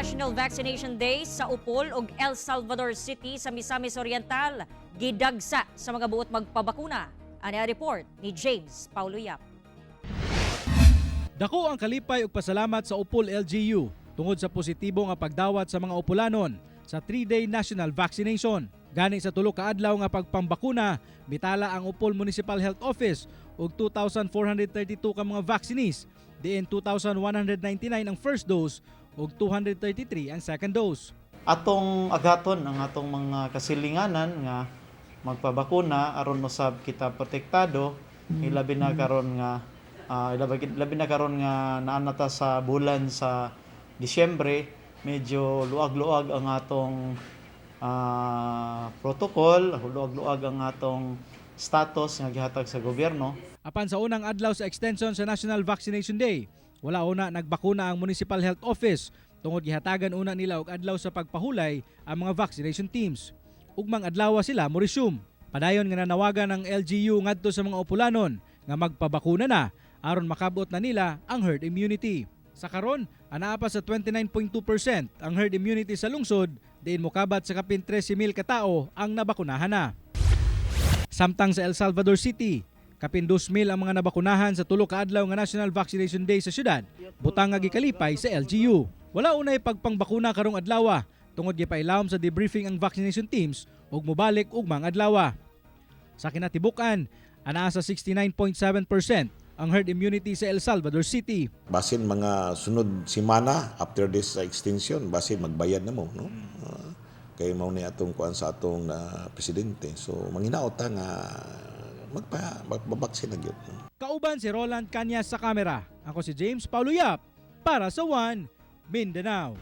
National Vaccination Day sa Upol ug El Salvador City sa Misamis Oriental gidagsa sa mga buot magpabakuna. Ani ang report ni James Paulo Yap. Dako ang kalipay ug pasalamat sa Upol LGU tungod sa positibo nga pagdawat sa mga Upolanon sa 3-day national vaccination. Gani sa tulo ka adlaw nga pagpambakuna, mitala ang Upol Municipal Health Office og 2,432 ka mga vaccinees, diin 2,199 ang first dose ug 233 ang second dose. Atong agaton ang atong mga kasilinganan nga magpabakuna aron usab kita protektado, ilabi na karon nga labi na karon nga naanata sa bulan sa Disyembre, medyo luag-luag ang atong protocol, luag-luag ang atong status nga gihatag sa gobyerno. Apan sa unang adlaw sa extension sa National Vaccination Day, wala una nagbakuna ang Municipal Health Office tungod gihatagan una nila og adlaw sa pagpahulay ang mga vaccination teams. Ugmang adlaw sila mo resume. Padayon nga nanawagan ng LGU ngadto sa mga Upolanon nga magpabakuna na aron makabot na nila ang herd immunity. Sa karon, anaa pa sa 29.2% ang herd immunity sa lungsod, diin mokabat sa kapin 13,000 ka tawo ang nabakunahan na. Samtang sa El Salvador City, kapin 2,000 ang mga nabakunahan sa tulo ka adlaw nga National Vaccination Day sa syudad, butang nga gikalipay sa LGU. Wala unay pagpangbakuna karong adlaw tungod gipailawom sa debriefing ang vaccination teams ug mobalik ugmang adlaw. Sa kinatibukan, anaa sa 69.7% ang herd immunity sa El Salvador City. Basin mga sunod simana after this extension, basin magbayad na mo, no? Kay mao ni atong kuan sa atong presidente. So manginaot ta nga magbabaksin na gyud. Kauban si Roland Cañas sa kamera. Ako si James Paulo Yap para sa One Mindanao.